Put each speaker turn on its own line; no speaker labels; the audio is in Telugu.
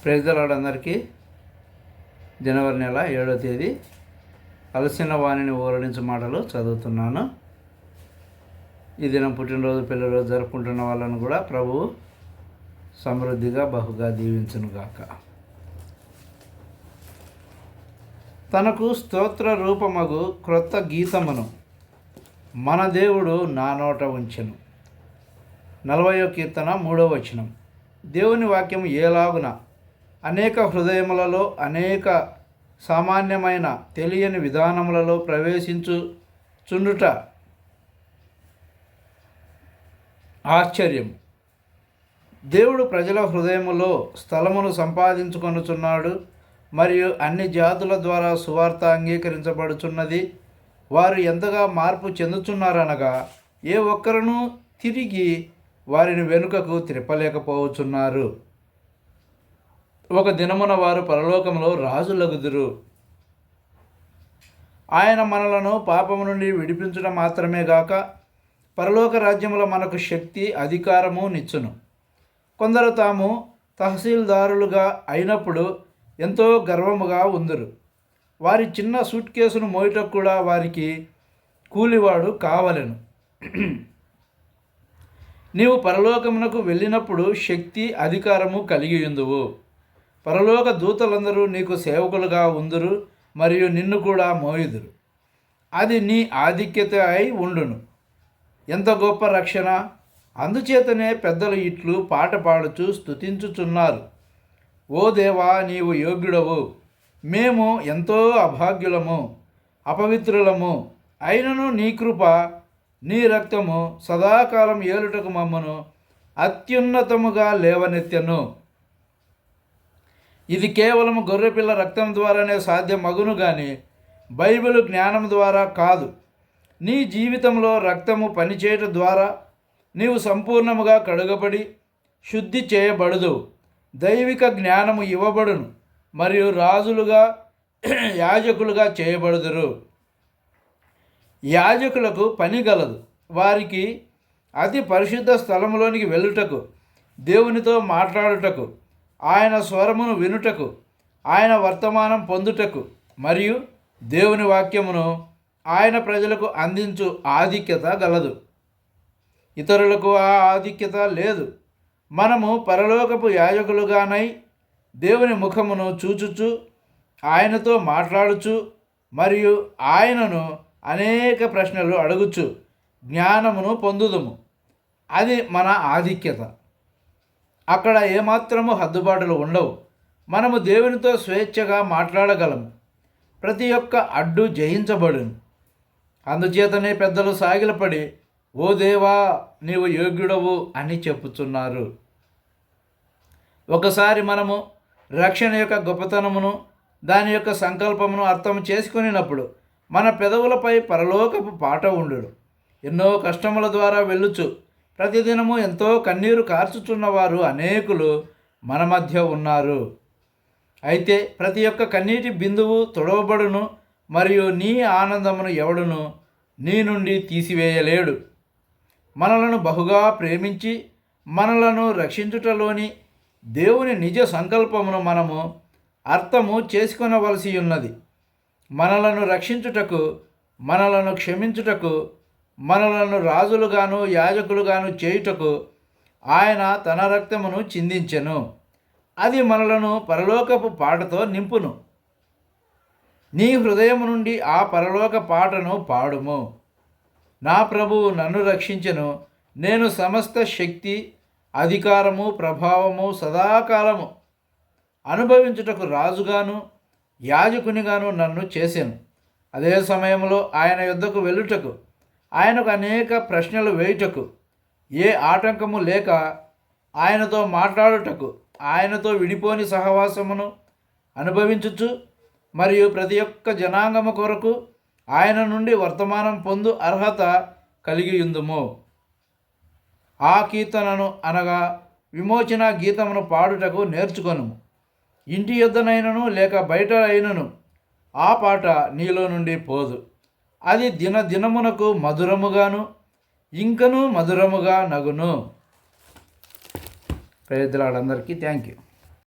ప్రైజ్ ది లార్డ్ అందరికీ. జనవరి నెల 7వ తేదీ అలసిన వాణిని ఊరడించే మాటలు చదువుతున్నాను. ఈ దినం పుట్టినరోజు పెళ్లిరోజు జరుపుకుంటున్న వాళ్ళను కూడా ప్రభువు సమృద్ధిగా బహుగా దీవించునుగాక. తనకు స్తోత్ర రూపమగు క్రొత్త గీతమును మన దేవుడు నా నోట ఉంచెను. 40వ కీర్తన 3వ వచనం. దేవుని వాక్యం ఏలాగున అనేక హృదయములలో అనేక సామాన్యమైన తెలియని విధానములలో ప్రవేశించుచుండుట ఆశ్చర్యం. దేవుడు ప్రజల హృదయములో స్థలమును సంపాదించుకొనుచున్నాడు మరియు అన్ని జాతుల ద్వారా సువార్త అంగీకరించబడుచున్నది. వారు ఎంతగా మార్పు చెందుచున్నారనగా ఏ ఒక్కరునూ తిరిగి వారిని వెనుకకు త్రిప్పలేకపోవచ్చున్నారు. ఒక దినమున వారు పరలోకంలో రాజులగుదురు. ఆయన మనలను పాపము నుండి విడిపించడం మాత్రమే గాక పరలోక రాజ్యములో మనకు శక్తి అధికారము నిచ్చును. కొందరు తాము తహసీల్దారులుగా అయినప్పుడు ఎంతో గర్వముగా ఉందరు. వారి చిన్న సూట్ కేసును మోయటకు కూడా వారికి కూలివాడు కావలెను. నీవు పరలోకమునకు వెళ్ళినప్పుడు శక్తి అధికారము కలిగి ఉందువు. పరలోక దూతలందరూ నీకు సేవకులుగా ఉందురు మరియు నిన్ను కూడా మోయుదురు. అది నీ ఆధిక్యత అయి ఉండును. ఎంత గొప్ప రక్షణ! అందుచేతనే పెద్దలు ఇట్లు పాట పాడుచు స్తుతించుచున్నారు. ఓ దేవా, నీవు యోగ్యుడవు. మేము ఎంతో అభాగ్యులము, అపవిత్రులము. అయినను నీ కృప, నీ రక్తము సదాకాలం ఏలుటకు మమ్మను అత్యున్నతముగా లేవనెత్తెను. ఇది కేవలం గొర్రెపిల్ల రక్తం ద్వారానే సాధ్యమగును గాని బైబిల్ జ్ఞానం ద్వారా కాదు. నీ జీవితంలో రక్తము పనిచేయటం ద్వారా నీవు సంపూర్ణముగా కడుగబడి శుద్ధి చేయబడదు. దైవిక జ్ఞానము ఇవ్వబడును మరియు రాజులుగా యాజకులుగా చేయబడుదురు. యాజకులకు పని గలదు. వారికి అతి పరిశుద్ధ స్థలములోనికి వెళ్ళుటకు, దేవునితో మాట్లాడుటకు, ఆయన స్వరమును వినుటకు, ఆయన వర్తమానం పొందుటకు మరియు దేవుని వాక్యమును ఆయన ప్రజలకు అందించు ఆధిక్యత గలదు. ఇతరులకు ఆ ఆధిక్యత లేదు. మనము పరలోకపు యాజకులుగానై దేవుని ముఖమును చూచుచు, ఆయనతో మాట్లాడుచు మరియు ఆయనను అనేక ప్రశ్నలు అడుగుచు జ్ఞానమును పొందుదుము. అది మన ఆధిక్యత. అక్కడ ఏమాత్రము హద్దుబాటులు ఉండవు. మనము దేవునితో స్వేచ్ఛగా మాట్లాడగలము. ప్రతి ఒక్క అడ్డు జయించబడును. అందుచేతనే పెద్దలు సాగిలపడి, ఓ దేవా, నీవు యోగ్యుడవు అని చెప్పుచున్నారు. ఒకసారి మనము రక్షణ యొక్క గొప్పతనమును, దాని యొక్క సంకల్పమును అర్థం చేసుకునేటప్పుడు మన పెదవులపై పరలోకపు పాట ఉండును. ఎన్నో కష్టముల ద్వారా వెళ్ళుచు ప్రతిదినము ఎంతో కన్నీరు కార్చుచున్నవారు అనేకులు మన మధ్య ఉన్నారు. అయితే ప్రతి ఒక్క కన్నీటి బిందువు తొడవబడును మరియు నీ ఆనందమును ఎవడును నీ నుండి తీసివేయలేడు. మనలను బహుగా ప్రేమించి మనలను రక్షించుటలోని దేవుని నిజ సంకల్పమును మనము అర్థము చేసుకొనవలసి ఉన్నది. మనలను రక్షించుటకు, మనలను క్షమించుటకు, మనలను రాజులుగాను యాజకులుగాను చేయుటకు ఆయన తన రక్తమును చిందించెను. అది మనలను పరలోకపు పాటతో నింపును. నీ హృదయము నుండి ఆ పరలోక పాటను పాడుము. నా ప్రభువు నన్ను రక్షించెను. నేను సమస్త శక్తి, అధికారము, ప్రభావము సదాకాలము అనుభవించుటకు రాజుగాను యాజకునిగాను నన్ను చేసెను. అదే సమయంలో ఆయన యుద్ధకు వెళ్ళుటకు, ఆయనకు అనేక ప్రశ్నలు వేయుటకు, ఏ ఆటంకము లేక ఆయనతో మాట్లాడుటకు, ఆయనతో విడిపోని సహవాసమును అనుభవించుచు మరియు ప్రతి ఒక్క జనాంగము కొరకు ఆయన నుండి వర్తమానం పొందు అర్హత కలిగి ఉందుము. ఆ కీర్తనను అనగా విమోచన గీతమును పాడుటకు నేర్చుకొనుము. ఇంటి యొద్దనైనను లేక బయట అయినను ఆ పాట నీలో నుండి పోదు. అది దినమునకు మధురముగాను ఇంకనూ మధురముగా నగును. ప్రైజ్ ది లార్డ్ అందరికీ. Thank you.